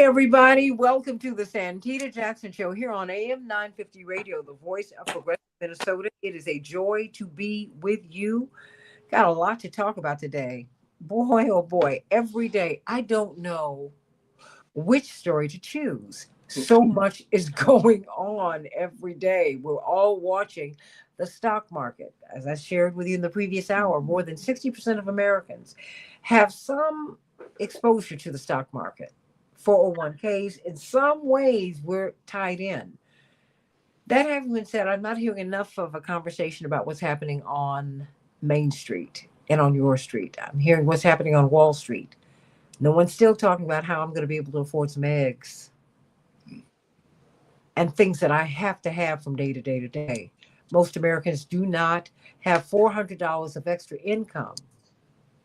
Everybody. Welcome to the Santita Jackson Show here on AM 950 Radio, the voice of progressive Minnesota. It is a joy to be with you. Got a lot to talk about today. Boy, oh boy, every day I don't know which story to choose. So much is going on every day. We're all watching the stock market. As I shared with you in the previous hour, more than 60% of Americans have some exposure to the stock market. 401ks, in some ways, we're tied in. That having been said, I'm not hearing enough of a conversation about what's happening on Main Street and on your street. I'm hearing what's happening on Wall Street. No one's still talking about how I'm going to be able to afford some eggs and things that I have to have from day to day to day. Most Americans do not have $400 of extra income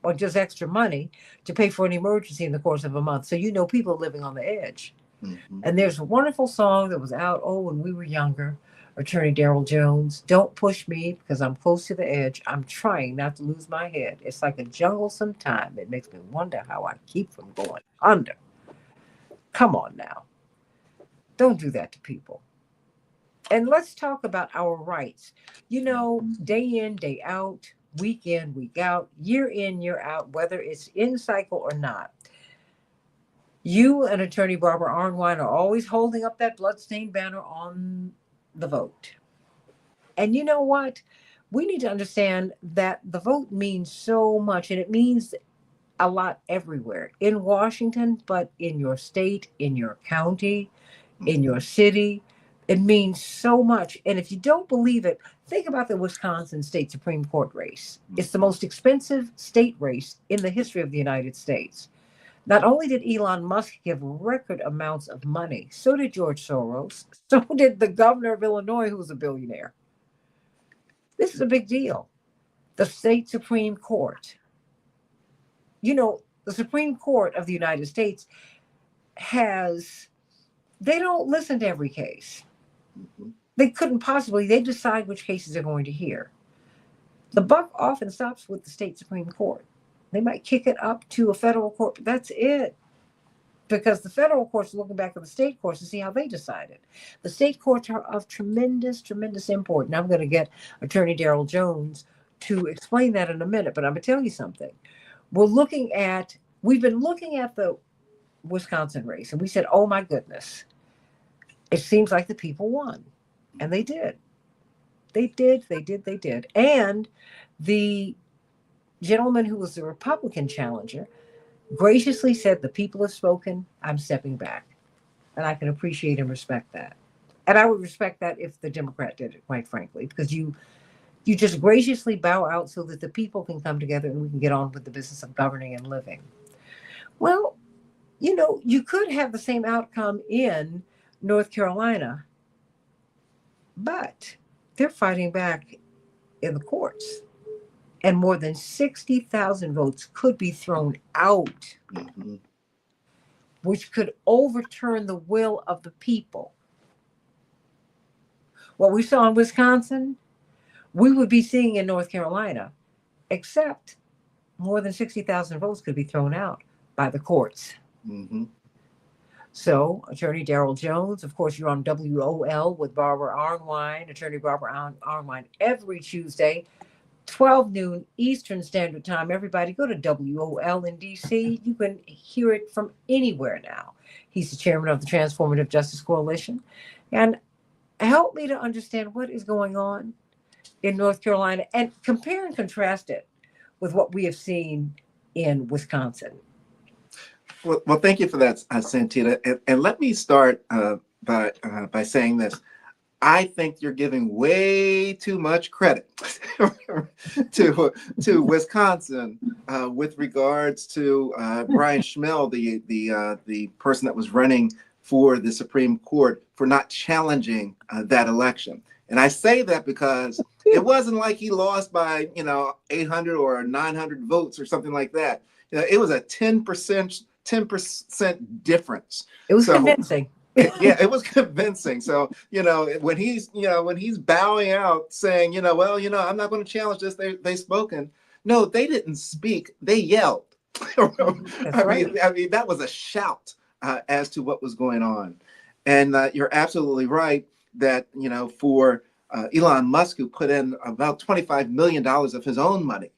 or just extra money to pay for an emergency in the course of a month. So, people are living on the edge. Mm-hmm. And there's a wonderful song that was out, when we were younger, Attorney Daryl Jones, "Don't push me because I'm close to the edge. I'm trying not to lose my head. It's like a jungle sometime. It makes me wonder how I keep from going under." Come on now. Don't do that to people. And let's talk about our rights. Day in, day out, week in, week out, year in, year out, whether it's in cycle or not. You and Attorney Barbara Arnwine are always holding up that bloodstained banner on the vote. And you know what? We need to understand that the vote means so much, and it means a lot everywhere. In Washington, but in your state, in your county, in your city. It means so much. And if you don't believe it, think about the Wisconsin State Supreme Court race. It's the most expensive state race in the history of the United States. Not only did Elon Musk give record amounts of money, so did George Soros, so did the governor of Illinois, who's a billionaire. This is a big deal. The state Supreme Court. The Supreme Court of the United States they don't listen to every case. They couldn't possibly. They decide which cases they're going to hear. The buck often stops with the state Supreme Court. They might kick it up to a federal court, but that's it. Because the federal courts are looking back at the state courts to see how they decided. The state courts are of tremendous, tremendous import. And I'm going to get Attorney Daryl Jones to explain that in a minute. But I'm going to tell you something. We've been looking at the Wisconsin race, and we said, oh my goodness, it seems like the people won. And they did. They did. And the gentleman who was the Republican challenger graciously said, the people have spoken, I'm stepping back. And I can appreciate and respect that. And I would respect that if the Democrat did it, quite frankly, because you just graciously bow out so that the people can come together and we can get on with the business of governing and living. Well, you could have the same outcome in North Carolina, but they're fighting back in the courts. And more than 60,000 votes could be thrown out, which could overturn the will of the people. What we saw in Wisconsin, we would be seeing in North Carolina, except more than 60,000 votes could be thrown out by the courts. Mm-hmm. So, Attorney Daryl Jones, of course, you're on WOL with Barbara Arnwine, Attorney Barbara Arnwine, every Tuesday, 12 noon Eastern Standard Time. Everybody go to WOL in D.C. You can hear it from anywhere now. He's the chairman of the Transformative Justice Coalition. And help me to understand what is going on in North Carolina and compare and contrast it with what we have seen in Wisconsin. Well, thank you for that, Santita. And let me start by saying this. I think you're giving way too much credit to Wisconsin with regards to Brian Schmel, the person that was running for the Supreme Court, for not challenging that election. And I say that because it wasn't like he lost by 800 or 900 votes or something like that. It was a 10% difference. It was convincing. Yeah, it was convincing. So, when he's bowing out saying, I'm not going to challenge this. They've spoken. No, they didn't speak. They yelled. I mean, that was a shout. as to what was going on. And you're absolutely right that, for Elon Musk, who put in about $25 million of his own money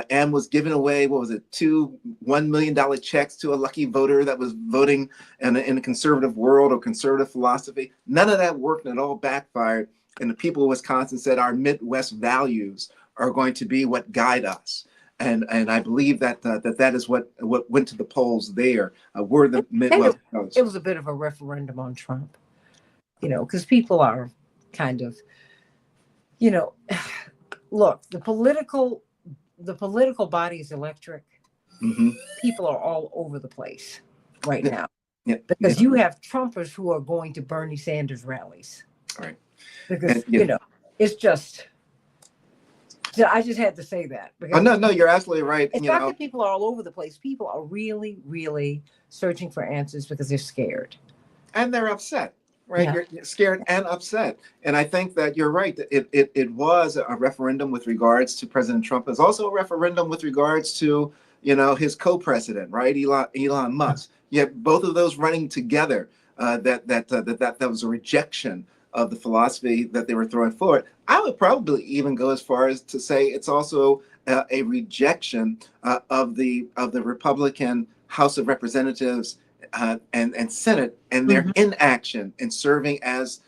and was giving away, what was it, two $1 million checks to a lucky voter that was voting in a conservative world or conservative philosophy. None of that worked and it all backfired. And the people of Wisconsin said our Midwest values are going to be what guide us. And I believe that that is what went to the polls there. We're the Midwest. It was a bit of a referendum on Trump, because people are kind of, look, the political body is electric. Mm-hmm. People are all over the place right now because you have Trumpers who are going to Bernie Sanders rallies. Right. Because, it's just, I just had to say that. Because no, you're absolutely right. It's not that people are all over the place. People are really, really searching for answers because they're scared. And they're upset, right? Yeah. You're scared and upset. And I think that you're right. It was a referendum with regards to President Trump. It's also a referendum with regards to, his co-president, right? Elon Musk. Yet both of those running together, that was a rejection of the philosophy that they were throwing forward. I would probably even go as far as to say it's also a rejection of the Republican House of Representatives and Senate and their inaction in serving as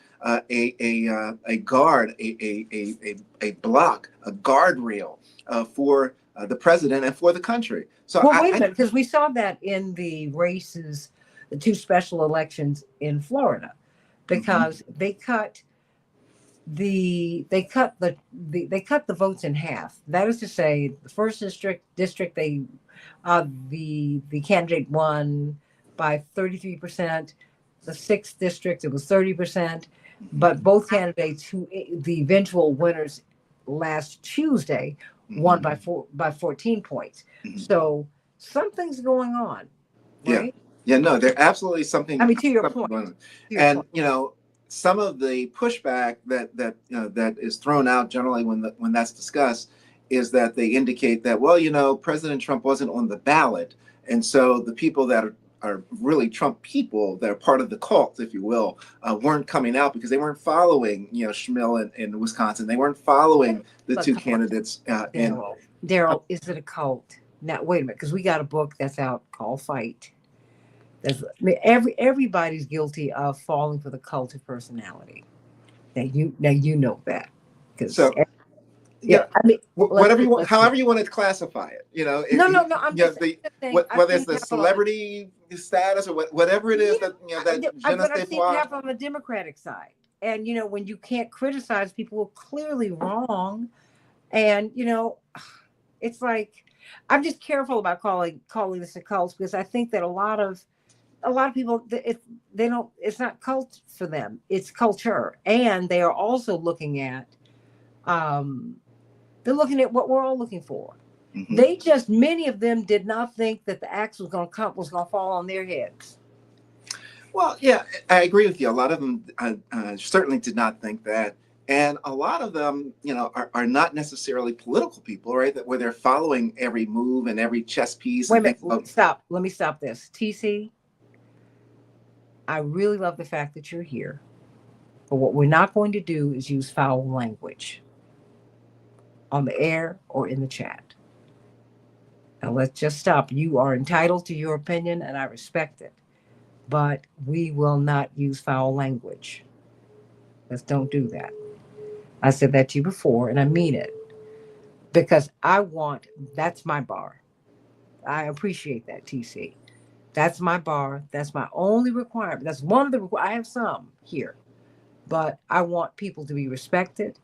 a guard, a block, a guardrail for the president and for the country. So wait a minute, because we saw that in the races, the two special elections in Florida. Because they cut the votes in half. That is to say, the first district the candidate won by 33%. The 6th district, it was 30%. But both candidates, the eventual winners last Tuesday, won by 14 points. So something's going on, right? Yeah, no, there's absolutely something. I mean, to your point. And some of the pushback that is thrown out generally when that's discussed is that they indicate that, President Trump wasn't on the ballot, and so the people that are really Trump people that are part of the cult, if you will, weren't coming out because they weren't following, Schmill in Wisconsin. They weren't following the two candidates. Daryl, is it a cult? Now, wait a minute, because we got a book that's out called Fight. Everybody's guilty of falling for the cult of personality. Now you know that. Whatever you want, however you want to classify it, No. I'm just saying, whether it's the celebrity status or whatever it is that but I see that on the Democratic side, and when you can't criticize people who are clearly wrong, and it's like I'm just careful about calling this a cult, because I think that a lot of people, it's not cult for them, it's culture. And they are also looking at what we're all looking for. Many of them did not think that the axe was going to fall on their heads. Well, yeah, I agree with you. A lot of them certainly did not think that. And a lot of them, are not necessarily political people, right? Where they're following every move and every chess piece. Wait a minute, stop. Let me stop this. TC, I really love the fact that you're here. But what we're not going to do is use foul language on the air or in the chat. Now let's just stop. You are entitled to your opinion and I respect it. But we will not use foul language. Let's don't do that. I said that to you before and I mean it. Because that's my bar. I appreciate that, TC. That's my bar. That's my only requirement. That's one of the I have some here, but I want people to be respected,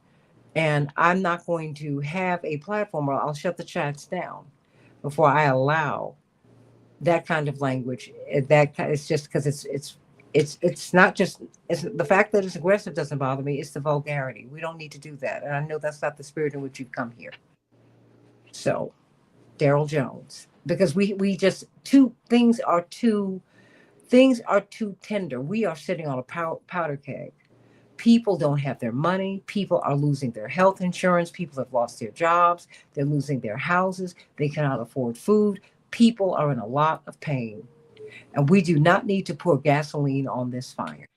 and I'm not going to have a platform where I'll shut the chats down before I allow that kind of language. It's just because it's not just the fact that it's aggressive doesn't bother me. It's the vulgarity. We don't need to do that, and I know that's not the spirit in which you've come here. So, Daryl Jones. Because we just things are too tender. We are sitting on a powder keg. People don't have their money. People are losing their health insurance. People have lost their jobs. They're losing their houses. They cannot afford food. People are in a lot of pain. And we do not need to pour gasoline on this fire.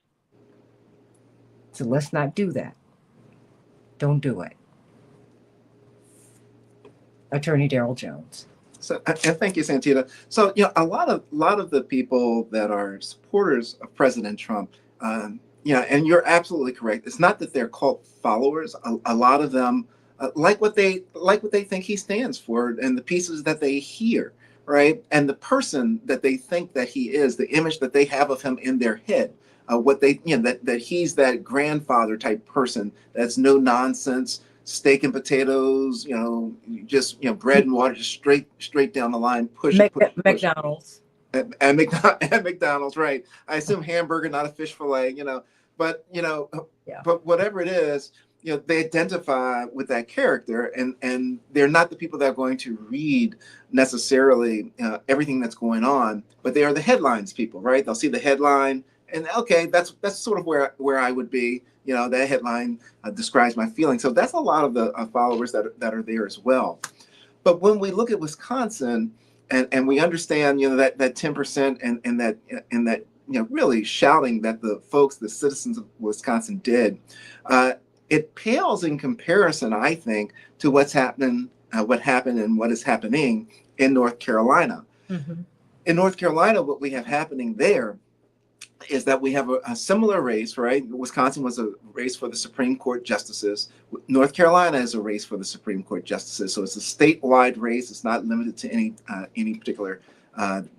So let's not do that. Don't do it. Attorney Daryl Jones. So, and thank you, Santita. So, a lot of the people that are supporters of President Trump, and you're absolutely correct. It's not that they're cult followers. A lot of them like what they think he stands for, and the pieces that they hear, right, and the person that they think that he is, the image that they have of him in their head. What they, that he's that grandfather type person that's no nonsense, steak and potatoes, just bread and water, just straight down the line, push it, push it, push it. McDonald's. And McDonald's, right? I assume hamburger, not a fish fillet, but Yeah. but whatever it is, they identify with that character, and they're not the people that are going to read necessarily everything that's going on, but they are the headlines people, right? They'll see the headline, and okay, that's sort of where I would be. That headline describes my feelings. So that's a lot of the followers that are there as well. But when we look at Wisconsin, and we understand, that 10% and that really shouting that the citizens of Wisconsin did, it pales in comparison, I think, to what happened and what is happening in North Carolina. Mm-hmm. In North Carolina, what we have happening there is that we have a similar race, right? Wisconsin was a race for the Supreme Court justices. North Carolina is a race for the Supreme Court justices. So it's a statewide race. It's not limited to any particular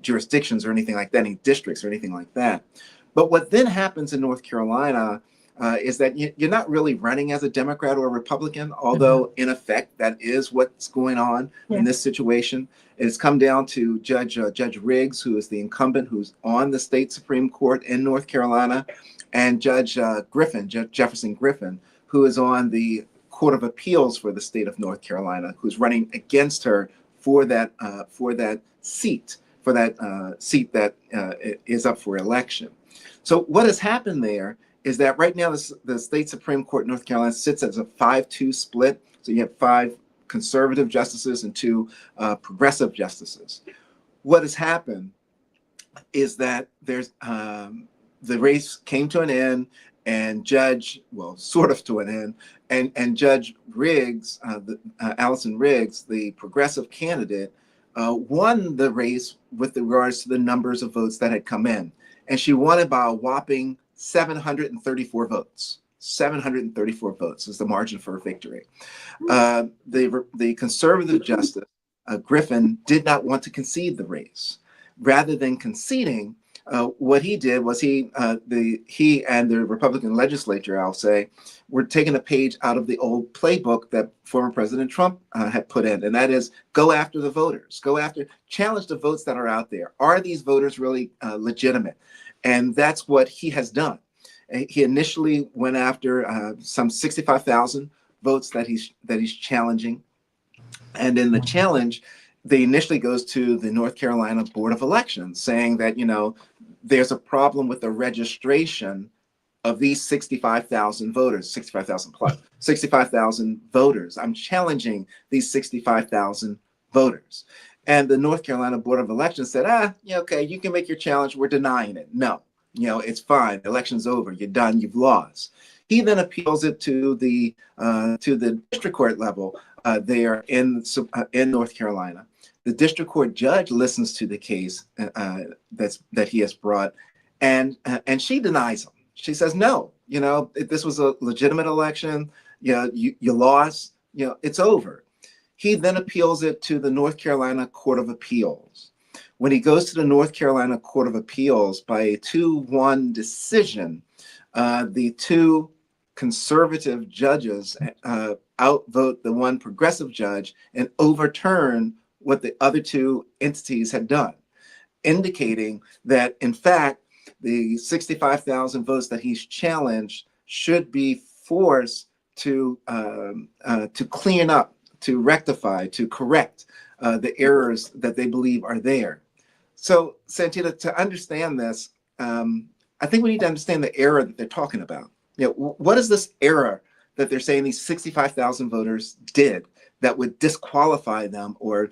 jurisdictions or anything like that, any districts or anything like that. But what then happens in North Carolina is that you're not really running as a Democrat or a Republican, although in effect that is what's going on in this situation. It's come down to Judge Riggs, who is the incumbent, who's on the state Supreme Court in North Carolina, and Judge Jefferson Griffin, who is on the Court of Appeals for the state of North Carolina, who's running against her for that seat that is up for election. So what has happened there is that right now the state Supreme Court in North Carolina sits as a 5-2 split. So you have 5 conservative justices and 2 progressive justices. What has happened is that there's the race came to an end, and sort of to an end, and Judge Riggs, Allison Riggs, the progressive candidate, won the race with regards to the numbers of votes that had come in, and she won it by a whopping 734 votes. 734 votes is the margin for victory. The conservative justice, Griffin, did not want to concede the race. Rather than conceding, what he did was he and the Republican legislature, I'll say, were taking a page out of the old playbook that former President Trump had put in, and that is go after the voters, challenge the votes that are out there. Are these voters really legitimate? And that's what he has done. He initially went after some 65,000 votes that he's challenging, and in the challenge, they initially goes to the North Carolina Board of Elections, saying that there's a problem with the registration of these 65,000 voters, 65,000 plus 65,000 voters. I'm challenging these 65,000 voters, and the North Carolina Board of Elections said, okay, you can make your challenge. We're denying it. No. It's fine. The election's over. You're done. You've lost. He then appeals it to the district court level there in North Carolina. The district court judge listens to the case that he has brought, and she denies him. She says, no, this was a legitimate election. You lost. It's over. He then appeals it to the North Carolina Court of Appeals. When he goes to the North Carolina Court of Appeals by a 2-1 decision, the 2 conservative judges outvote the 1 progressive judge and overturn what the other 2 entities had done, indicating that, in fact, the 65,000 votes that he's challenged should be forced to clean up, to rectify, to correct the errors that they believe are there. So, Santita, to understand this, I think we need to understand the error that they're talking about. What is this error that they're saying these 65,000 voters did that would disqualify them or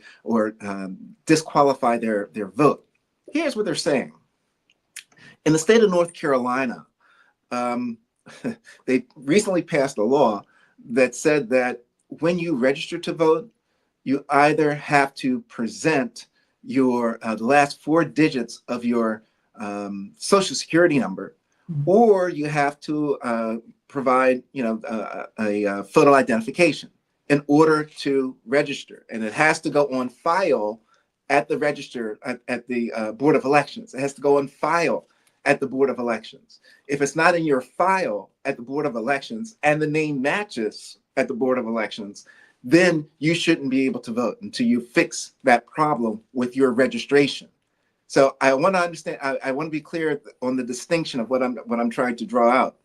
disqualify their vote? Here's what they're saying. In the state of North Carolina, they recently passed a law that said that when you register to vote, you either have to present your the last 4 digits of your social security number, or you have to provide, a photo identification in order to register, and it has to go on file at the register at the Board of Elections. It has to go on file at the Board of Elections. If it's not in your file at the Board of Elections and the name matches at the Board of Elections, then you shouldn't be able to vote until you fix that problem with your registration. So I want to understand, I want to be clear on the distinction of what I'm trying to draw out.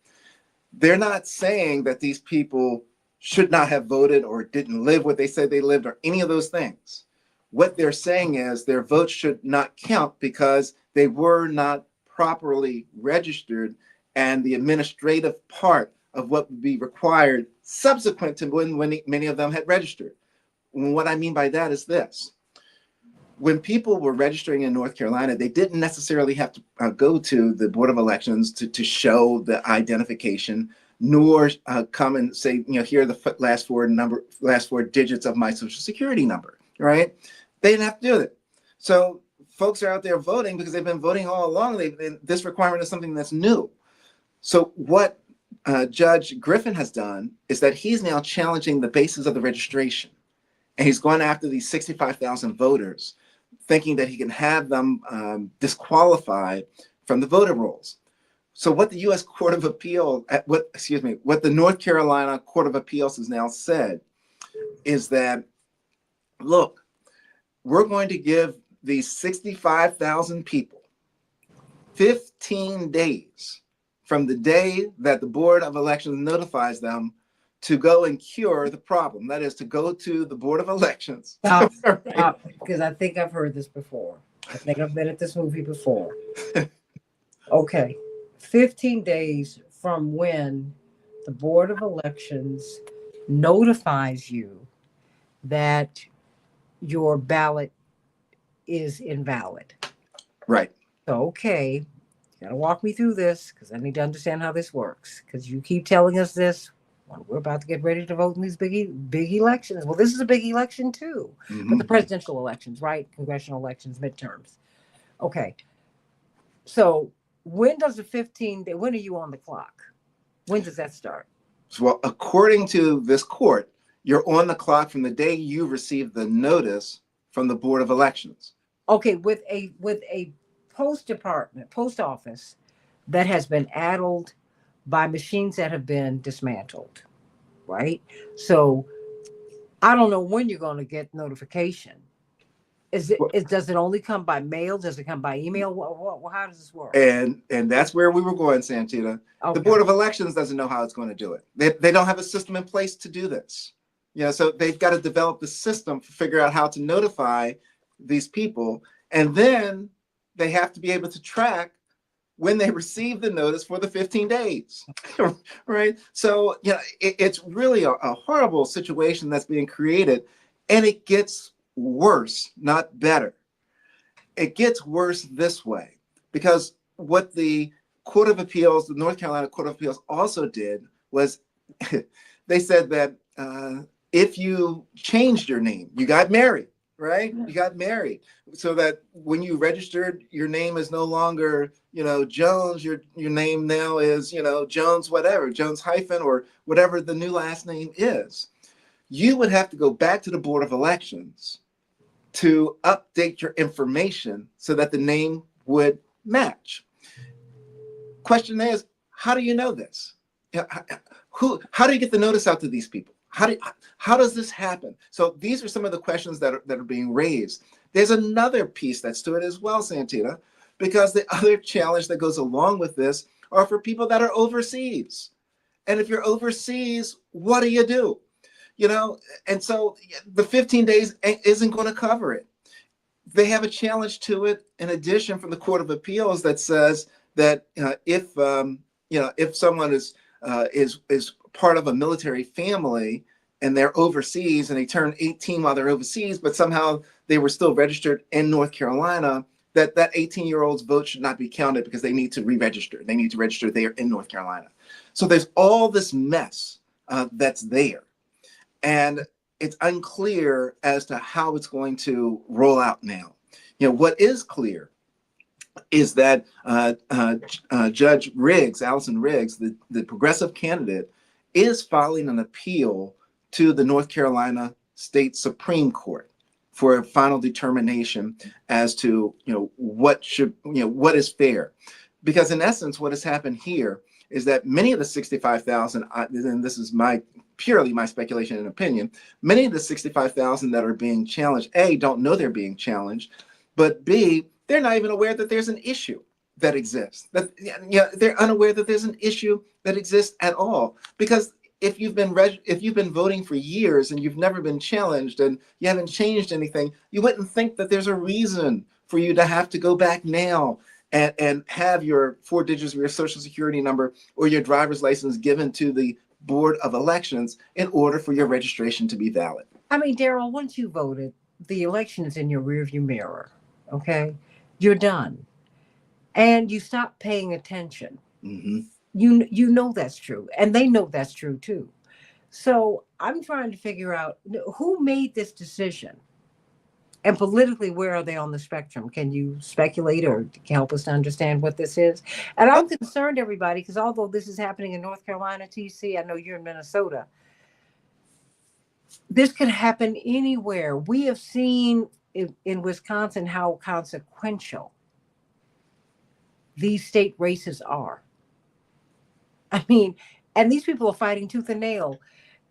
They're not saying that these people should not have voted or didn't live what they said they lived or any of those things. What they're saying is their votes should not count because they were not properly registered, and the administrative part of what would be required subsequent to when many of them had registered. What I mean by that is this. When people were registering in North Carolina, they didn't necessarily have to go to the Board of Elections to show the identification, nor come and say, here are the last four digits of my social security number, right? They didn't have to do it. So folks are out there voting because they've been voting all along. This requirement is something that's new. So what Judge Griffin has done is that he's now challenging the basis of the registration. And he's going after these 65,000 voters, thinking that he can have them disqualified from the voter rolls. So what the U.S. Court of Appeal, what the North Carolina Court of Appeals has now said is that, look, we're going to give these 65,000 people 15 days from the day that the Board of Elections notifies them to go and cure the problem. That is to go to the Board of Elections. Stop, because I think I've heard this before. I think I've been at this movie before. Okay, 15 days from when the Board of Elections notifies you that your ballot is invalid. Right. So, okay, you gotta walk me through this because I need to understand how this works. Because you keep telling us this. Well, we're about to get ready to vote in these big elections. Well, this is a big election too, but the presidential elections, right? Congressional elections, midterms. Okay. So when does the 15 day, when are you on the clock? When does that start? So, well, according to this court, you're on the clock from the day you receive the notice from the Board of Elections. Okay, with a post office that has been addled by machines that have been dismantled, right? So I don't know when you're going to get notification. Does it only come by mail? Does it come by email? How does this work? And that's where we were going, Santita. Okay. The Board of Elections doesn't know how it's going to do it. They don't have a system in place to do this. So they've got to develop the system to figure out how to notify these people. And then they have to be able to track when they receive the notice for the 15 days, right? So, it's really a horrible situation that's being created, and it gets worse, not better. It gets worse this way, because what the Court of Appeals, the North Carolina Court of Appeals also did was they said that if you changed your name, you got married, right? You got married, so that when you registered, your name is no longer, Jones. Your name now is, Jones, whatever, Jones hyphen or whatever the new last name is. You would have to go back to the Board of Elections to update your information so that the name would match. Question is, how do you know this? How do you get the notice out to these people? How does this happen? So these are some of the questions that are being raised. There's another piece that's to it as well, Santita, because the other challenge that goes along with this are for people that are overseas. And if you're overseas, what do? And so the 15 days isn't going to cover it. They have a challenge to it in addition from the Court of Appeals that says that if someone is part of a military family and they're overseas and they turn 18 while they're overseas, but somehow they were still registered in North Carolina, that 18-year-old's vote should not be counted because they need to re-register. They need to register there in North Carolina. So there's all this mess that's there. And it's unclear as to how it's going to roll out now. What is clear is that Judge Riggs, Allison Riggs, the progressive candidate, is filing an appeal to the North Carolina State Supreme Court for a final determination as to what is fair. Because in essence, what has happened here is that many of the 65,000, and this is purely my speculation and opinion, many of the 65,000 that are being challenged, A, don't know they're being challenged, but B, they're not even aware that there's an issue that exists. They're unaware that there's an issue that exists at all. Because if you've been voting for years and you've never been challenged and you haven't changed anything, you wouldn't think that there's a reason for you to have to go back now and have your 4 digits of your social security number or your driver's license given to the Board of Elections in order for your registration to be valid. I mean, Daryl, once you voted, the election is in your rearview mirror, okay? You're done. And you stop paying attention. Mm-hmm. You know that's true. And they know that's true too. So I'm trying to figure out who made this decision? And politically, where are they on the spectrum? Can you speculate or help us to understand what this is? And I'm concerned, everybody, because although this is happening in North Carolina, TC, I know you're in Minnesota, this could happen anywhere. We have seen in Wisconsin how consequential these state races are. I mean, and these people are fighting tooth and nail.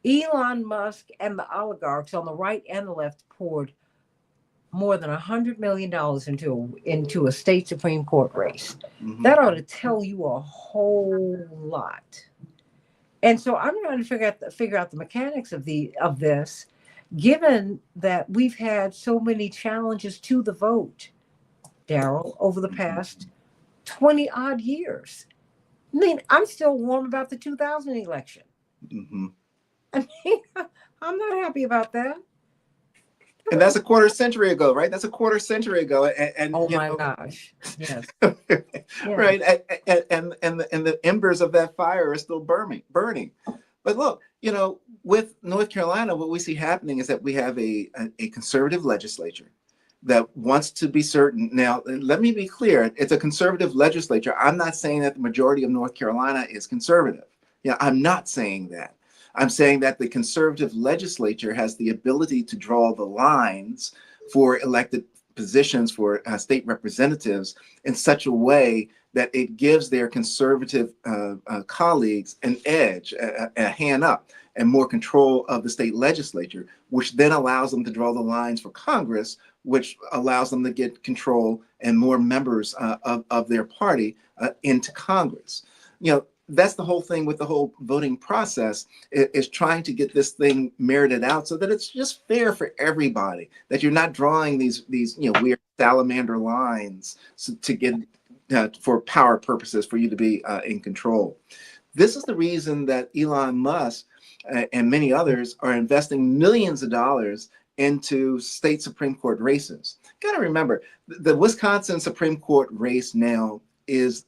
Elon Musk and the oligarchs on the right and the left poured more than $100 million into a state Supreme Court race. Mm-hmm. That ought to tell you a whole lot. And so I'm trying to figure out the mechanics of this, given that we've had so many challenges to the vote, Daryl, over the past 20 odd years. I mean, I'm still warm about the 2000 election. Mm-hmm. I mean, I'm not happy about that. And that's a quarter century ago, right? That's a quarter century ago. And oh my gosh, yes. Right. And the embers of that fire are still burning. But look, with North Carolina, what we see happening is that we have a conservative legislature that wants to be certain. Now, let me be clear. It's a conservative legislature. I'm not saying that the majority of North Carolina is conservative. I'm not saying that. I'm saying that the conservative legislature has the ability to draw the lines for elected positions for state representatives in such a way that it gives their conservative colleagues an edge, a hand up, and more control of the state legislature, which then allows them to draw the lines for Congress, which allows them to get control and more members of their party into Congress. That's the whole thing with the whole voting process is trying to get this thing merited out so that it's just fair for everybody, that you're not drawing these weird salamander lines to get for power purposes for you to be in control. This is the reason that Elon Musk and many others are investing millions of dollars into state Supreme Court races. Got to remember, the Wisconsin Supreme Court race now is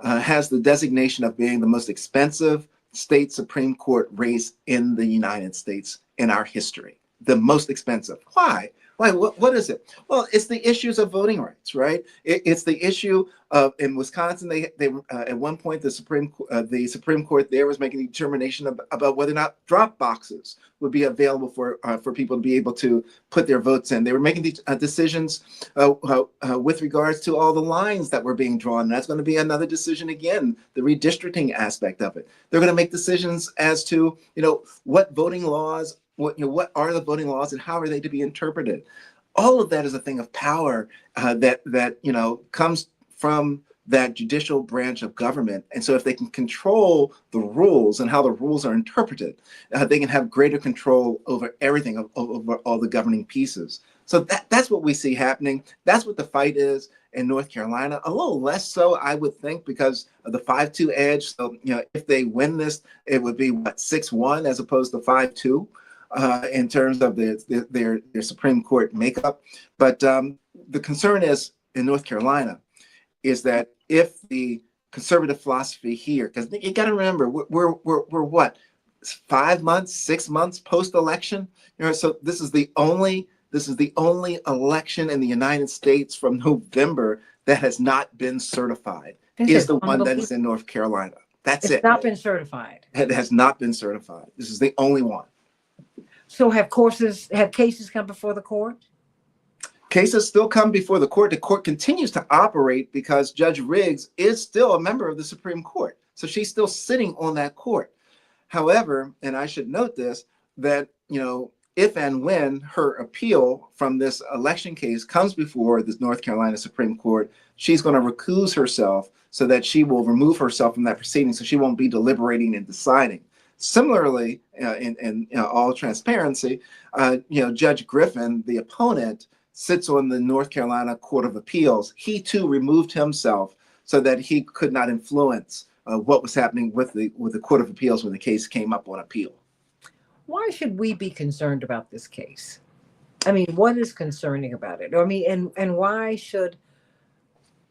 has the designation of being the most expensive state Supreme Court race in the United States in our history. The most expensive. Why? What is it? Well, it's the issues of voting rights, right? It's the issue of, in Wisconsin, they at one point the Supreme Court there was making a determination about whether or not drop boxes would be available for people to be able to put their votes in. They were making decisions with regards to all the lines that were being drawn. And that's going to be another decision again, the redistricting aspect of it. They're going to make decisions as to what voting laws. What are the voting laws and how are they to be interpreted? All of that is a thing of power that comes from that judicial branch of government. And so if they can control the rules and how the rules are interpreted, they can have greater control over everything, over all the governing pieces. So that's what we see happening. That's what the fight is in North Carolina. A little less so, I would think, because of the 5-2 edge. So, if they win this, it would be 6-1 as opposed to 5-2. In terms of their Supreme Court makeup. But the concern is in North Carolina is that if the conservative philosophy here, because you got to remember, we're what, 5 months, 6 months post-election, so this is the only election in the United States from November that has not been certified. This Is is the one that is unbelievable. in North Carolina. That's It's it. not been certified. It has not been certified. This is the only one. So have cases come before the court? Cases still come before the court. The court continues to operate because Judge Riggs is still a member of the Supreme Court. So she's still sitting on that court. However, and I should note this, that, if and when her appeal from this election case comes before the North Carolina Supreme Court, she's going to recuse herself so that she will remove herself from that proceeding, so she won't be deliberating and deciding. Similarly, in all transparency, Judge Griffin, the opponent, sits on the North Carolina Court of Appeals. He too removed himself so that he could not influence what was happening with the Court of Appeals when the case came up on appeal. Why should we be concerned about this case? I mean, what is concerning about it? I mean, and why should,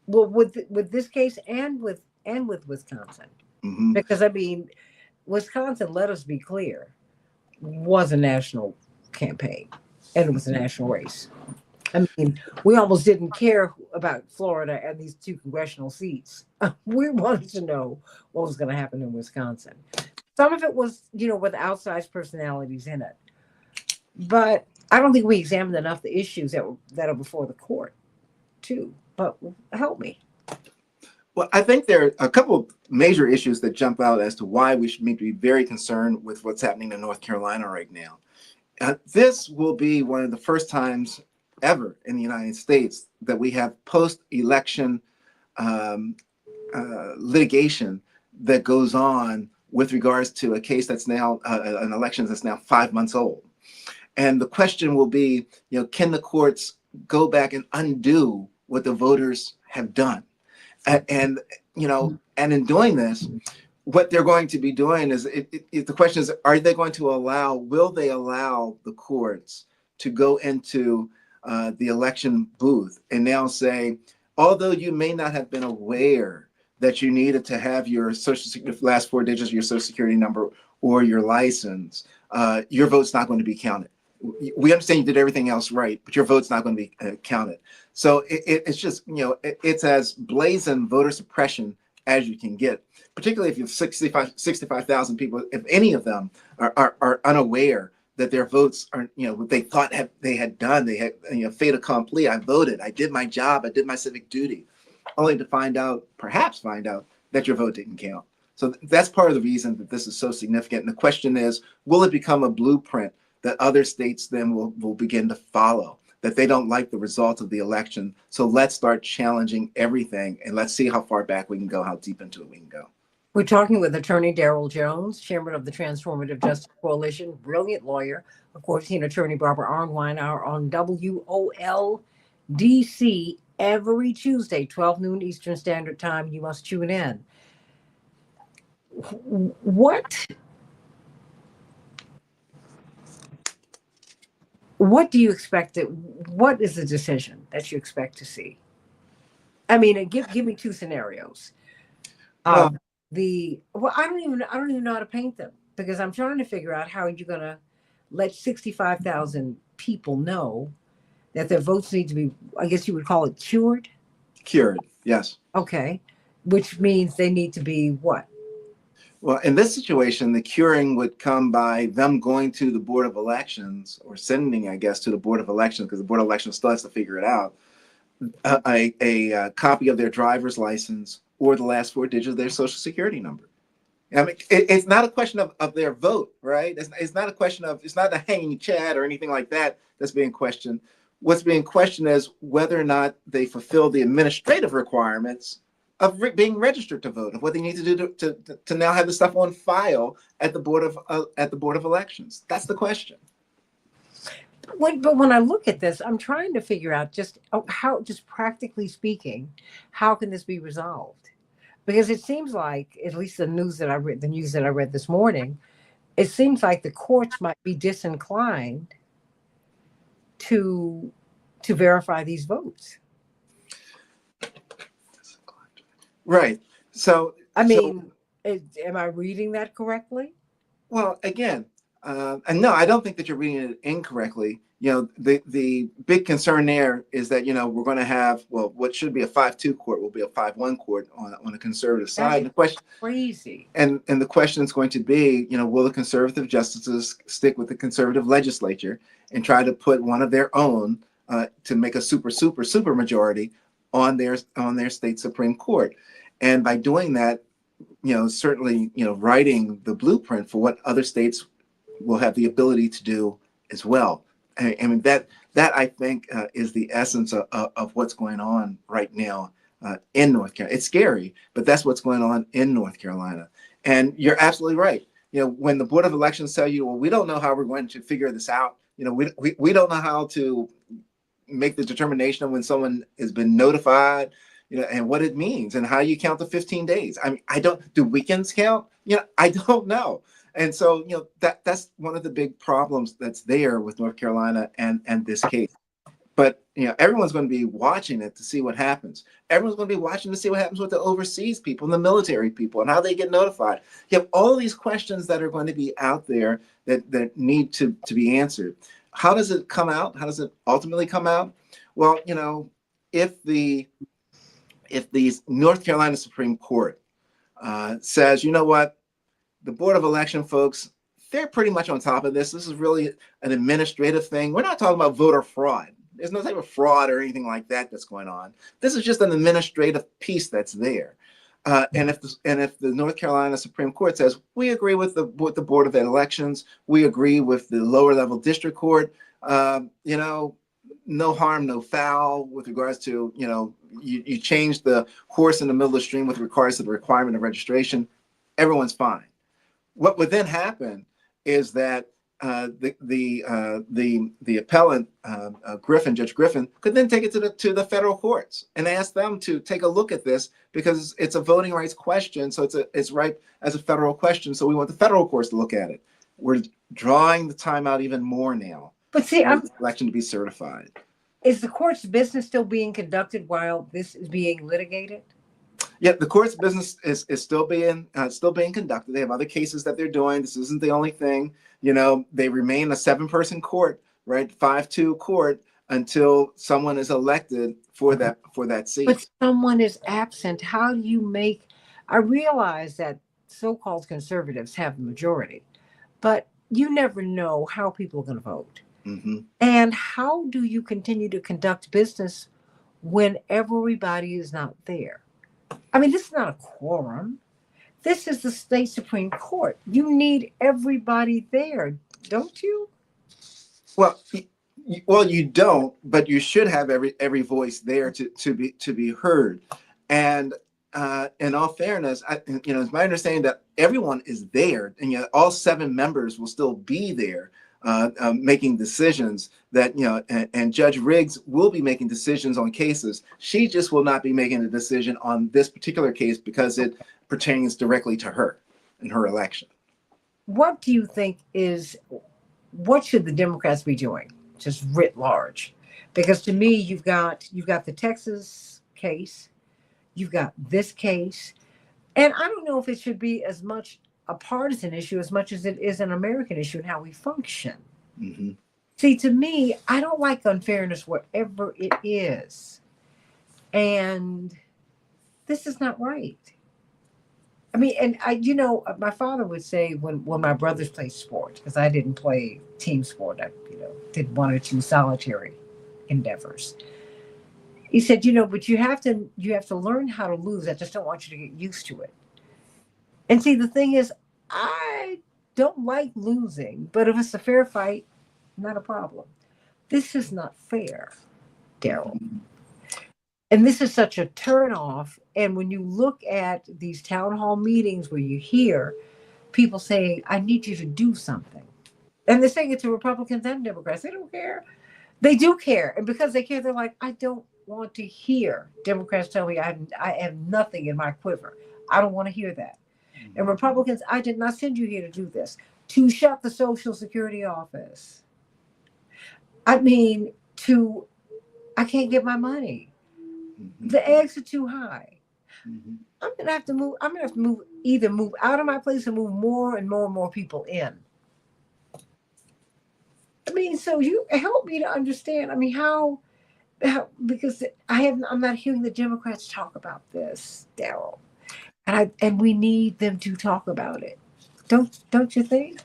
well, with this case and with Wisconsin, Mm-hmm. because I mean, Wisconsin, let us be clear, was a national campaign and it was a national race. I mean, we almost didn't care about Florida and these 2 congressional seats. We wanted to know what was going to happen in Wisconsin. Some of it was, with outsized personalities in it. But I don't think we examined enough the issues that are before the court, too. But help me. Well, I think there are a couple of major issues that jump out as to why we should be very concerned with what's happening in North Carolina right now. This will be one of the first times ever in the United States that we have post-election litigation that goes on with regards to a case that's now an election that's now 5 months old. And the question will be, can the courts go back and undo what the voters have done? And in doing this, what they're going to be doing is, the question is, will they allow the courts to go into the election booth and now say, although you may not have been aware that you needed to have your last 4 digits of your social security number or your license, your vote's not going to be counted. We understand you did everything else right, but your vote's not going to be counted. So it's just, it's as blazing voter suppression as you can get, particularly if you have 65,000 people, if any of them are unaware that their votes are, what they thought they had done. They had, fait accompli. I voted. I did my job. I did my civic duty, only to perhaps find out that your vote didn't count. So that's part of the reason that this is so significant. And the question is, will it become a blueprint that other states then will begin to follow, that they don't like the results of the election? So let's start challenging everything, and let's see how far back we can go, how deep into it we can go. We're talking with Attorney Daryl Jones, chairman of the Transformative Justice Coalition, brilliant lawyer. Of course, and Attorney Barbara Arnwine are on WOLDC every Tuesday, 12 noon Eastern Standard Time. You must tune in. What do you expect? What is the decision that you expect to see? I mean, give me 2 scenarios. I don't even know how to paint them, because I'm trying to figure out how you're going to let 65,000 people know that their votes need to be, I guess you would call it cured. Cured, yes. Okay, which means they need to be what? Well, in this situation, the curing would come by them going to the Board of Elections, or sending, I guess, to the Board of Elections, because the Board of Elections still has to figure it out, a copy of their driver's license or the last 4 digits of their social security number. I mean, it's not a question of their vote, right? It's not a question of, it's not a hanging chad or anything like that that's being questioned. What's being questioned is whether or not they fulfill the administrative requirements of being registered to vote, of what they need to do to now have the stuff on file at the Board of Elections. That's the question. But when I look at this, I'm trying to figure out just practically speaking, how can this be resolved? Because it seems like, at least the news that I read this morning, it seems like the courts might be disinclined to verify these votes. Right. So, I so mean, am I reading that correctly? well, again, and no, I don't think that you're reading it incorrectly. The big concern there is that we're going to have, well, what should be a 5-2 court will be a 5-1 court on the conservative That's side. The question crazy. and the question is going to be, will the conservative justices stick with the conservative legislature and try to put one of their own to make a super majority on their state Supreme Court, and by doing that, certainly, writing the blueprint for what other states will have the ability to do as well. I mean, that I think is the essence of what's going on right now in North Carolina. It's scary, but that's what's going on in North Carolina. And you're absolutely right. When the Board of Elections tell you, well, we don't know how we're going to figure this out. We don't know how to make the determination of when someone has been notified, and what it means and how you count the 15 days. I mean, I don't do weekends count? I don't know. And so, that's one of the big problems that's there with North Carolina and this case. But everyone's going to be watching it to see what happens. Everyone's going to be watching to see what happens with the overseas people and the military people and how they get notified. You have all these questions that are going to be out there that need to be answered. How does it come out? How does it ultimately come out? Well, if the North Carolina Supreme Court says, you know what, the Board of Election folks, they're pretty much on top of this. This is really an administrative thing. We're not talking about voter fraud. There's no type of fraud or anything like that that's going on. This is just an administrative piece that's there. And if the North Carolina Supreme Court says, we agree with the Board of Elections, we agree with the lower level district court, no harm, no foul with regards to, you change the horse in the middle of the stream with regards to the requirement of registration, everyone's fine. What would then happen is that the appellant Judge Griffin, could then take it to the federal courts and ask them to take a look at this, because it's a voting rights question, so it's right as a federal question. So we want the federal courts to look at it. We're drawing the time out even more now. But see, for the election to be certified. Is the court's business still being conducted while this is being litigated? Yeah, the court's business is still being conducted. They have other cases that they're doing. This isn't the only thing. They remain a 7-person court, right? 5-2 court until someone is elected for that seat. But someone is absent. How do you make? I realize that so-called conservatives have the majority, but you never know how people are going to vote. Mm-hmm. And how do you continue to conduct business when everybody is not there? I mean, this is not a quorum. This is the state Supreme Court. You need everybody there, don't you? Well, you don't, but you should have every voice there to be heard. And in all fairness, it's my understanding that everyone is there, and all 7 members will still be there. Making decisions that, and Judge Riggs will be making decisions on cases. She just will not be making a decision on this particular case because it pertains directly to her and her election. What do you think what should the Democrats be doing, just writ large? Because to me, you've got the Texas case, you've got this case, and I don't know if it should be as much a partisan issue as much as it is an American issue and how we function. Mm-hmm. See, to me, I don't like unfairness, whatever it is. And this is not right. I mean, and my father would say when my brothers played sport, because I didn't play team sport, I, did 1 or 2 solitary endeavors. He said, but you have to learn how to lose. I just don't want you to get used to it. And see, the thing is, I don't like losing, but if it's a fair fight, not a problem. This is not fair, Daryl. And this is such a turnoff. And when you look at these town hall meetings where you hear people saying, I need you to do something. And they're saying it to Republicans and Democrats. They don't care. They do care. And because they care, they're like, I don't want to hear Democrats tell me I have nothing in my quiver. I don't want to hear that. And Republicans, I did not send you here to do this, to shut the Social Security office. I mean, I can't get my money. Mm-hmm. The eggs are too high. Mm-hmm. I'm gonna have to move, either move out of my place or move more and more and more people in. I mean, so you help me to understand. I mean, because I'm not hearing the Democrats talk about this, Daryl, and we need them to talk about it. Don't you think?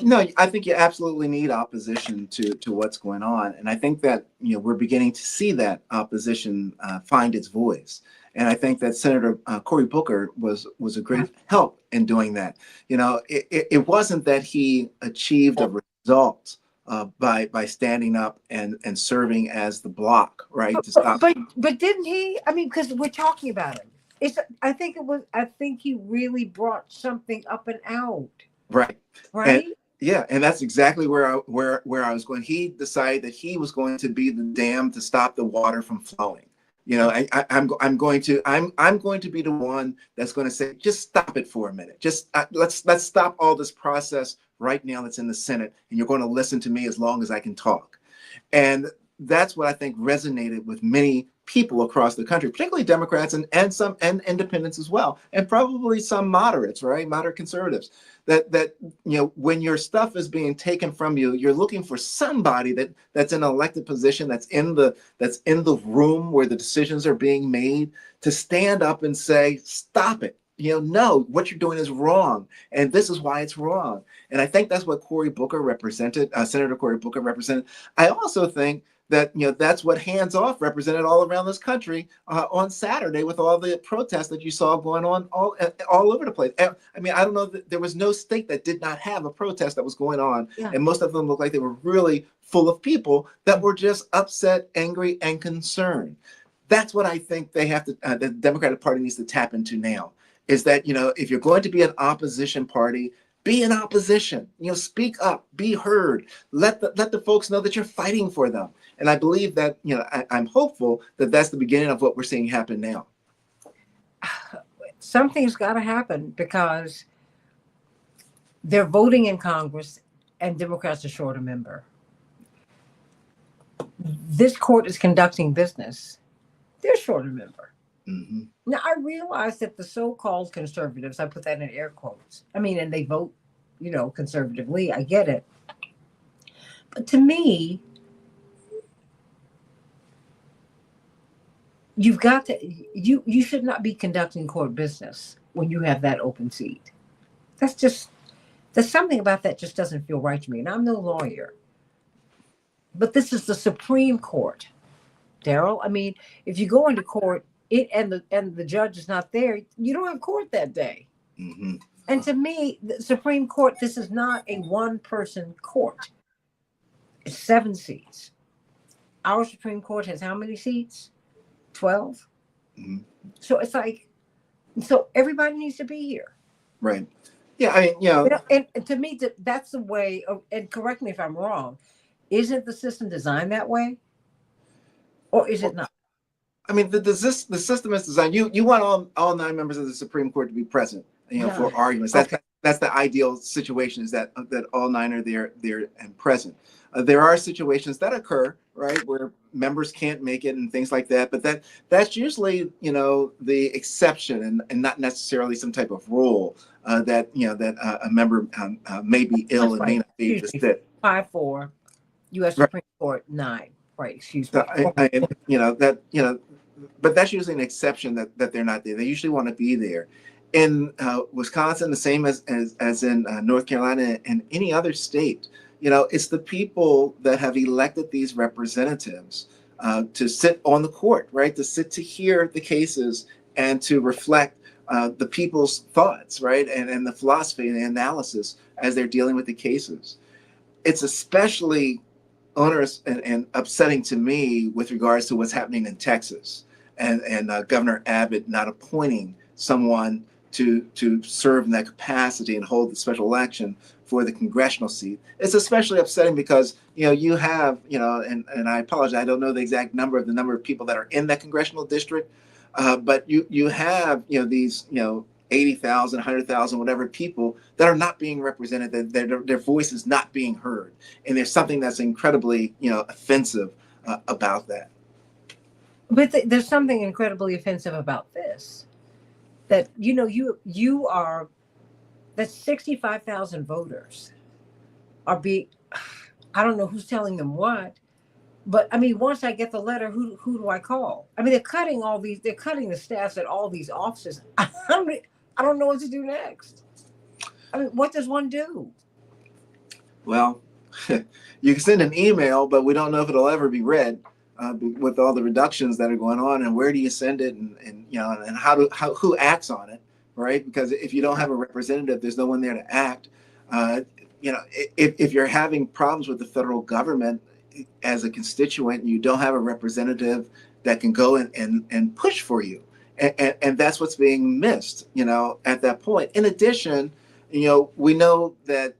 No, I think you absolutely need opposition to what's going on, and I think that we're beginning to see that opposition find its voice. And I think that Senator Cory Booker was a great help in doing that. It wasn't that he achieved a result by standing up and serving as the block, right, to stop. But didn't he? I mean, because we're talking about him. I think he really brought something up and out. Right. And Right. yeah, and that's exactly where I was going. He decided that he was going to be the dam to stop the water from flowing. I'm going to be the one that's going to say, just stop it for a minute. Just let's stop all this process right now that's in the Senate, and you're going to listen to me as long as I can talk. And that's what I think resonated with many people across the country, particularly Democrats and some and independents as well, and probably some moderates, right? Moderate conservatives. That when your stuff is being taken from you, you're looking for somebody that's in an elected position, that's in the room where the decisions are being made, to stand up and say, stop it. No, what you're doing is wrong, and this is why it's wrong. And I think that's what Cory Booker represented, Senator Cory Booker represented. I also think that that's what Hands Off represented all around this country on Saturday, with all the protests that you saw going on all over the place. I mean, I don't know, there was no state that did not have a protest that was going on, Yeah. and most of them looked like they were really full of people that were just upset, angry, and concerned. That's what I think they have to. The Democratic Party needs to tap into now. Is that if you're going to be an opposition party, be in opposition. Speak up, be heard. Let the folks know that you're fighting for them. And I believe that I'm hopeful that that's the beginning of what we're seeing happen now. Something's got to happen, because they're voting in Congress, and Democrats are short a member. This court is conducting business. They're short a member. Mm-hmm. Now, I realize that the so-called conservatives, I put that in air quotes, I mean, and they vote, conservatively. I get it. But to me, you should not be conducting court business when you have that open seat. There's something about that just doesn't feel right to me. And I'm no lawyer, but this is the Supreme Court, Daryl. I mean, if you go into court, and the judge is not there, you don't have court that day. Mm-hmm. And to me, the Supreme Court, this is not a one-person court. It's 7 seats. Our Supreme Court has how many seats? 12. Mm-hmm. So it's like, so everybody needs to be here. Right. Yeah. I mean, and to me, that's the way. And correct me if I'm wrong. Isn't the system designed that way, or is it not? I mean, the system is designed. You want all 9 members of the Supreme Court to be present, for arguments. Okay. That's the ideal situation, is that all 9 are there and present. There are situations that occur, right, where members can't make it and things like that. But that's usually the exception, and not necessarily some type of rule that a member may be ill and may not be able to sit. 5-4, U.S. Supreme Court 9. Right. Excuse me. But that's usually an exception that they're not there. They usually want to be there. In Wisconsin, the same as in North Carolina and any other state, it's the people that have elected these representatives to sit on the court, right? To hear the cases and to reflect the people's thoughts, right? And the philosophy and the analysis as they're dealing with the cases. It's especially onerous and upsetting to me with regards to what's happening in Texas, and Governor Abbott not appointing someone to serve in that capacity and hold the special election for the congressional seat. It's especially upsetting because you have and I apologize, I don't know the exact number of people that are in that congressional district, but you have these 80,000, 100,000, whatever people that are not being represented, that their voice is not being heard. And there's something that's incredibly, offensive about that. But there's something incredibly offensive about this. that you are that 65,000 voters are being. I don't know who's telling them what, but I mean, once I get the letter, who do I call? I mean, they're cutting the staffs at all these offices. I don't know what to do next. I mean, what does one do? Well, you can send an email, but we don't know if it'll ever be read with all the reductions that are going on. And where do you send it, and and who acts on it, right? Because if you don't have a representative, there's no one there to act. Uh, if you're having problems with the federal government as a constituent, and you don't have a representative that can go and push for you, and that's what's being missed, at that point. In addition, we know that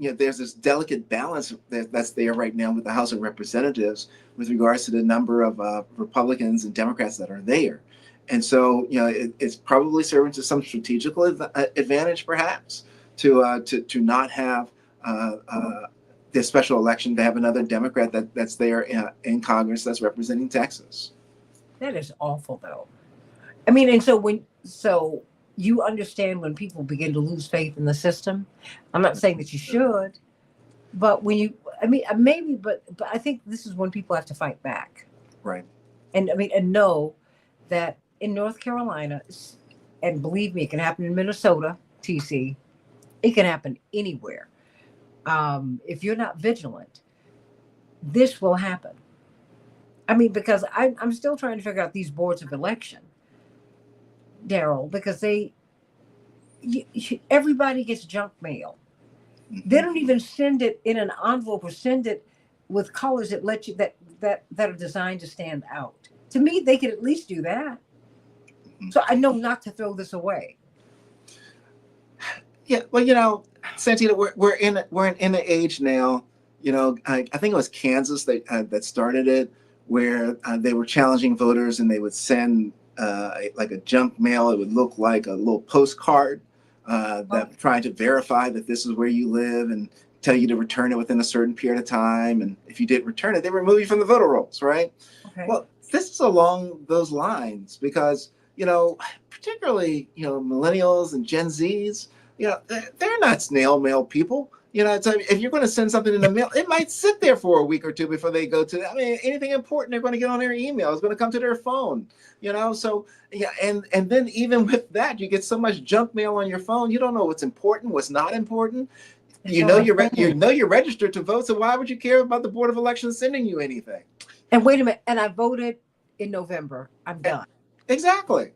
there's this delicate balance that's there right now with the House of Representatives with regards to the number of Republicans and Democrats that are there. And so, it's probably serving to some strategical advantage, perhaps, to not have this special election, to have another Democrat that's there in Congress that's representing Texas. That is awful, though. I mean, and so you understand when people begin to lose faith in the system. I'm not saying that you should, but maybe, but I think this is when people have to fight back. Right. And and know that in North Carolina, and believe me, it can happen in Minnesota, TC, it can happen anywhere. If you're not vigilant, this will happen. I mean, because I'm still trying to figure out these boards of election, Daryl, because everybody gets junk mail. They don't even send it in an envelope or send it with colors that let you that are designed to stand out. To me, they could at least do that. So I know not to throw this away. Yeah, well, Santita, we're in an age now. I think it was Kansas that started it, where they were challenging voters, and they would send like a junk mail. It would look like a little postcard that trying to verify that this is where you live and tell you to return it within a certain period of time. And if you didn't return it, they remove you from the voter rolls, right? Okay. Well, this is along those lines because, particularly, millennials and Gen Zs, they're not snail mail people. So if you're going to send something in the mail, it might sit there for a week or two before they go to. I mean, anything important they're going to get on their email is going to come to their phone. So yeah, and then even with that, you get so much junk mail on your phone. You don't know what's important, what's not important. You're registered to vote, so why would you care about the Board of Elections sending you anything? And wait a minute, and I voted in November. I'm done. Exactly.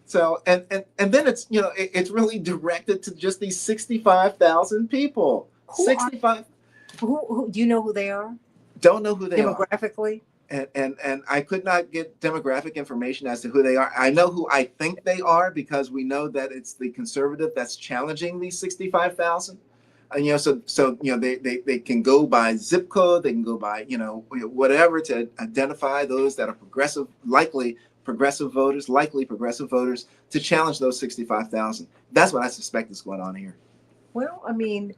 So and then it's it's really directed to just these 65,000 people. 65. Who do you know who they are? Don't know who they are demographically. And I could not get demographic information as to who they are. I know who I think they are because we know that it's the conservative that's challenging these 65,000. And so they can go by zip code, they can go by whatever to identify those that are likely progressive voters to challenge those 65,000. That's what I suspect is going on here. Well, I mean,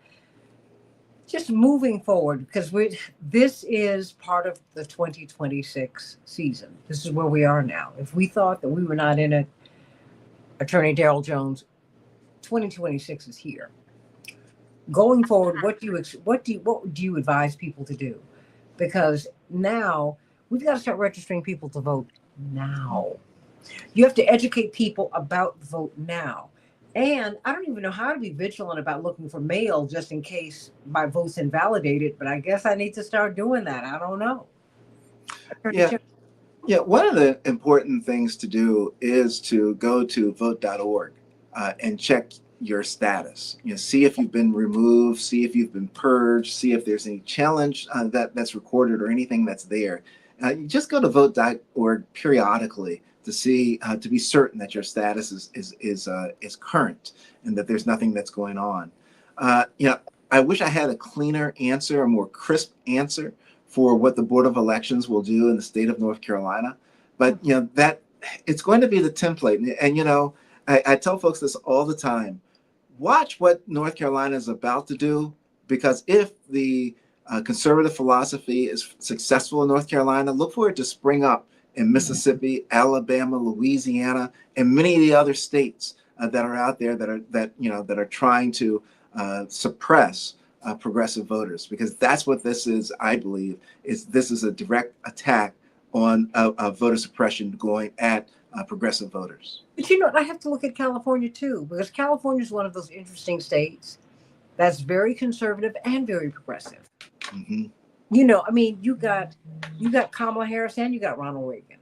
just moving forward, because this is part of the 2026 season. This is where we are now. If we thought that we were not in it, Attorney Daryl Jones, 2026 is here. Going forward, what do you advise people to do? Because now we've got to start registering people to vote now. You have to educate people about the vote now. And I don't even know how to be vigilant about looking for mail just in case my vote's invalidated, but I guess I need to start doing that. I don't know. Yeah. One of the important things to do is to go to vote.org and check your status. See if you've been removed, see if you've been purged, see if there's any challenge that's recorded or anything that's there. You just go to vote.org periodically to see to be certain that your status is current and that there's nothing that's going on. I wish I had a cleaner answer, a more crisp answer for what the Board of Elections will do in the state of North Carolina, but that it's going to be the template. And I tell folks this all the time: watch what North Carolina is about to do, because if the conservative philosophy is successful in North Carolina, look for it to spring up in Mississippi, Alabama, Louisiana, and many of the other states that are out there that are trying to suppress progressive voters, because that's what this is. I believe this is a direct attack on voter suppression going at progressive voters. But you know, I have to look at California too, because California is one of those interesting states that's very conservative and very progressive. Mm-hmm. You know, I mean, you got Kamala Harris and you got Ronald Reagan.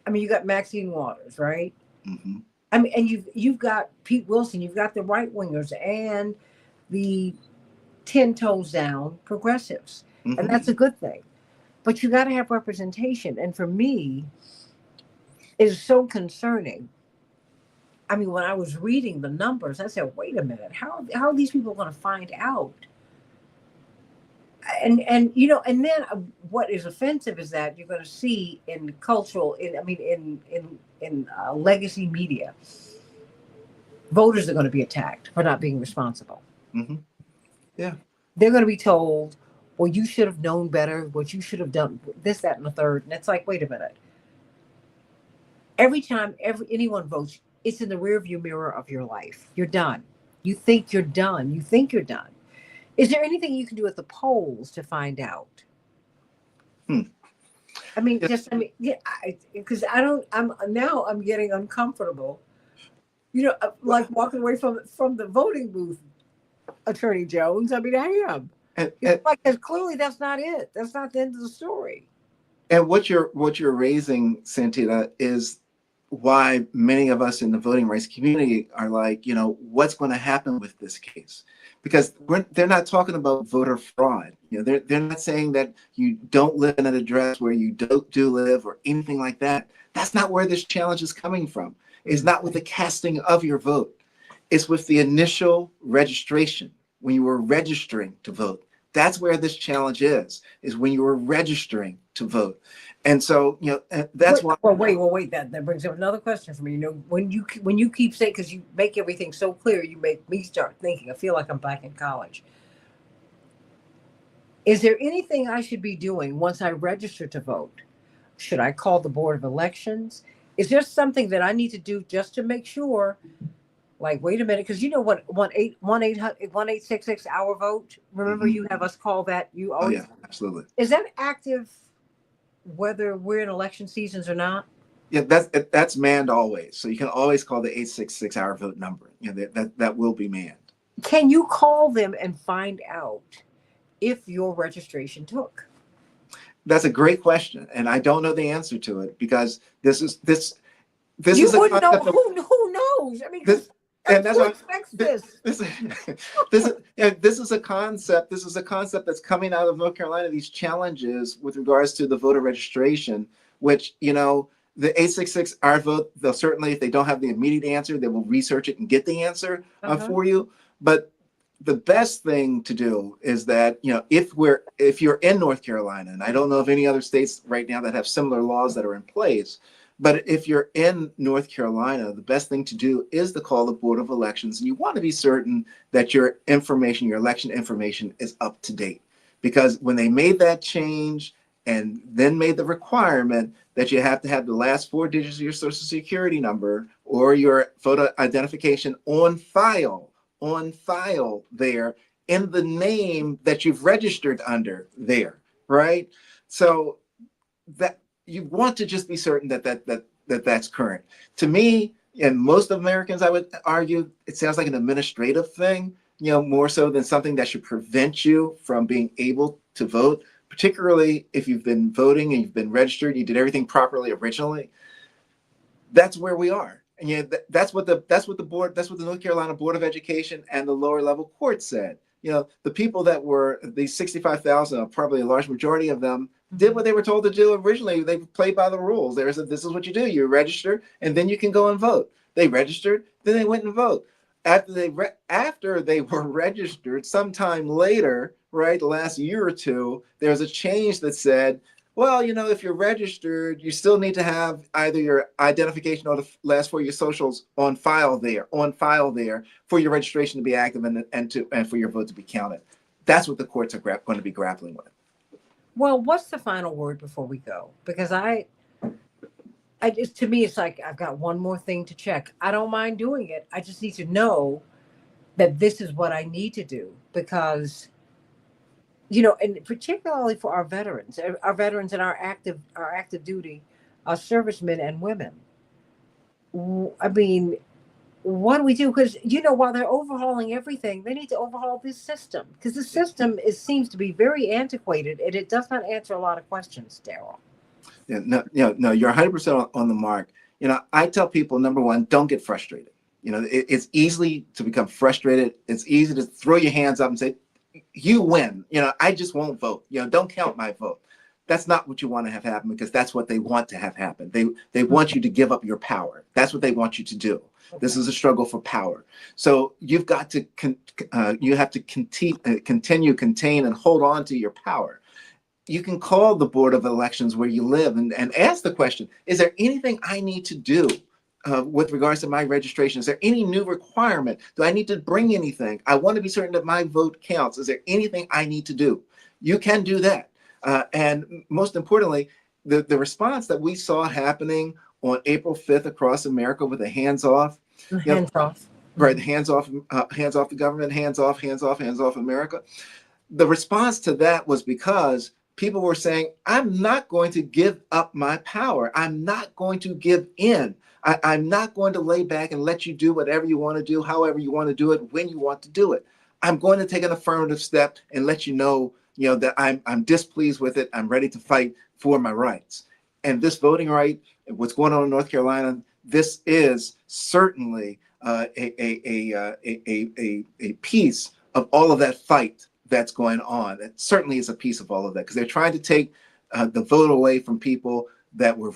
I mean, you got Maxine Waters, right? Mm-hmm. I mean, and you've got Pete Wilson, you've got the right wingers and the 10 toes down progressives, Mm-hmm. and that's a good thing. But you got to have representation, and for me, it is so concerning. I mean, when I was reading the numbers, I said, "Wait a minute, how are these people going to find out?" And you know, and then what is offensive is that you're going to see in cultural, in legacy media, voters are going to be attacked for not being responsible. Mm-hmm. Yeah, they're going to be told, "Well, you should have known better. What you should have done, this, that, and the third." And it's like, wait a minute. Every time anyone votes, it's in the rearview mirror of your life. You're done. You think you're done. You think you're done. Is there anything you can do at the polls to find out? I mean, yeah. just, I mean, yeah, because I don't, I'm getting uncomfortable, you know, like walking away from the voting booth, Attorney Jones. I mean, I am. Like, clearly that's not it. That's not the end of the story. And what you're raising, Santita, is why many of us in the voting rights community are like, you know, what's going to happen with this case? Because they're not talking about voter fraud. You know, they're not saying that you don't live in an address where you do live or anything like that. That's not where this challenge is coming from. It's not with the casting of your vote. It's with the initial registration, when you were registering to vote. That's where this challenge is when you were registering to vote. And so, you know, that's why. Well, wait. That brings up another question for me. You know, when you keep saying, because you make everything so clear, you make me start thinking. I feel like I'm back in college. Is there anything I should be doing once I register to vote? Should I call the Board of Elections? Is there something that I need to do just to make sure? Like, wait a minute, because you know what, 1-866 our vote. Remember, Mm-hmm. you have us call that. You always, yeah, absolutely. Is that active, whether we're in election seasons or not? Yeah, that's manned always. So you can always call the 866 our vote number. You know, that will be manned. Can you call them and find out if your registration took? That's a great question, and I don't know the answer to it, because this You is wouldn't know. a concept of, Who knows? I mean, this, and that's who why expects this? This is a concept. This is a concept that's coming out of North Carolina. These challenges with regards to the voter registration, which, you know, the 866 our vote. They'll certainly, if they don't have the immediate answer, they will research it and get the answer for you. But the best thing to do is that, you know, if you're in North Carolina, and I don't know of any other states right now that have similar laws that are in place, but if you're in North Carolina, the best thing to do is to call the Board of Elections, and you want to be certain that your information, your election information, is up to date. Because when they made that change and then made the requirement that you have to have the last 4 digits of your Social Security number or your photo identification on file there in the name that you've registered under there, right? So that you want to just be certain that's current. To me, and most Americans, I would argue, it sounds like an administrative thing, you know, more so than something that should prevent you from being able to vote, particularly if you've been voting and you've been registered, you did everything properly originally. That's where we are. And yeah, that's what the North Carolina Board of Education and the lower level court said. You know, the people that were these 65,000, probably a large majority of them, did what they were told to do originally. They played by the rules. They said, this is what you do. You register, and then you can go and vote. They registered, then they went and vote. After they were registered, sometime later, right, the last year or two, there was a change that said, well, you know, if you're registered, you still need to have either your identification or the last 4 of your socials on file there for your registration to be active and for your vote to be counted. That's what the courts are going to be grappling with. Well, what's the final word before we go? Because to me, it's like I've got one more thing to check. I don't mind doing it. I just need to know that this is what I need to do because, and particularly for our veterans and our active duty, our servicemen and women. I mean, what do we do? Because while they're overhauling everything, they need to overhaul this system because the system seems to be very antiquated and it does not answer a lot of questions, Daryl. Yeah, no, you're 100% on the mark. I tell people, number one, don't get frustrated. It's easy to become frustrated. It's easy to throw your hands up and say, you win. I just won't vote. Don't count my vote. That's not what you want to have happen because that's what they want to have happen. They want you to give up your power. That's what they want you to do. Okay. This is a struggle for power. So you've got to continue, contain, and hold on to your power. You can call the Board of Elections where you live and ask the question, is there anything I need to do with regards to my registration? Is there any new requirement? Do I need to bring anything? I want to be certain that my vote counts. Is there anything I need to do? You can do that. And most importantly, the response that we saw happening on April 5th across America with the hands off. Hands off. Right, hands off the government, hands off America. The response to that was because people were saying, I'm not going to give up my power. I'm not going to give in. I'm not going to lay back and let you do whatever you want to do, however you want to do it, when you want to do it. I'm going to take an affirmative step and let you know, that I'm displeased with it. I'm ready to fight for my rights. And this voting right, what's going on in North Carolina, this is certainly a piece of all of that fight that's going on. It certainly is a piece of all of that because they're trying to take the vote away from people that were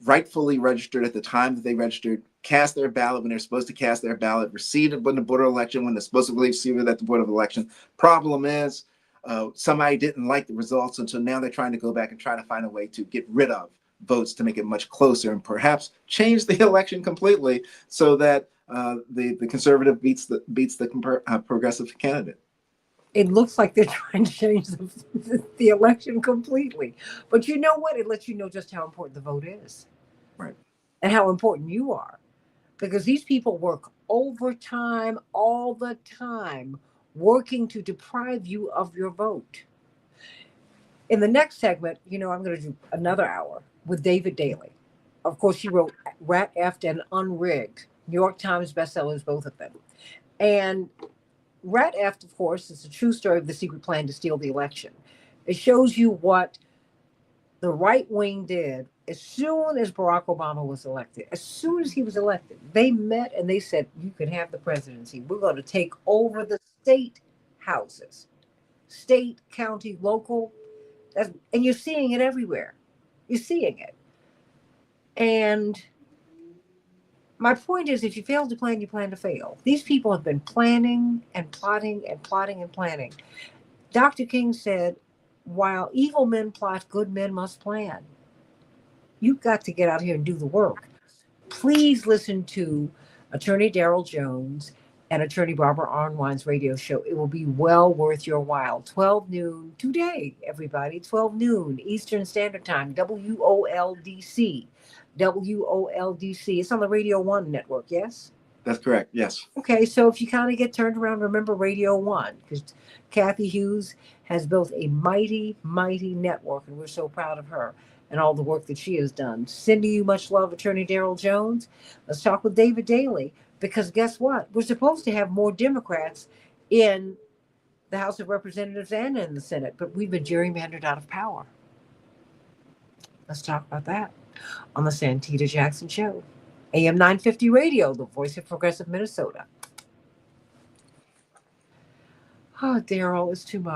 rightfully registered at the time that they registered, cast their ballot when they're supposed to cast their ballot, received it when the Board of Election when they're supposed to receive it at the Board of Election. Problem is, somebody didn't like the results, and so now they're trying to go back and try to find a way to get rid of votes to make it much closer and perhaps change the election completely so that the conservative beats the progressive candidate. It looks like they're trying to change the election completely. But you know what? It lets you know just how important the vote is. Right. And how important you are. Because these people work overtime all the time, working to deprive you of your vote. In the next segment, I'm going to do another hour with David Daley. Of course, he wrote Rat Effed and Unrigged, New York Times bestsellers, both of them. And Rat Effed, of course, is a true story of the secret plan to steal the election. It shows you what the right wing did as soon as Barack Obama was elected. As soon as he was elected, they met and they said, you can have the presidency. We're going to take over the state houses, state, county, local. And you're seeing it everywhere. You're seeing it. And my point is, if you fail to plan, you plan to fail. These people have been planning and plotting and plotting and planning. Dr. King said, while evil men plot, good men must plan. You've got to get out here and do the work. Please listen to Attorney Daryl Jones and Attorney Barbara Arnwine's radio show. It will be well worth your while. 12 noon today, everybody. 12 noon Eastern Standard Time, WOLDC. WOLDC. It's on the Radio 1 network, yes? That's correct, yes. Okay, so if you kind of get turned around, remember Radio 1, because Kathy Hughes has built a mighty, mighty network, and we're so proud of her and all the work that she has done. Sending you much love, Attorney Daryl Jones. Let's talk with David Daley, because guess what? We're supposed to have more Democrats in the House of Representatives and in the Senate, but we've been gerrymandered out of power. Let's talk about that on the Santita Jackson Show. AM 950 Radio, the voice of progressive Minnesota. Oh, Daryl, it's too much.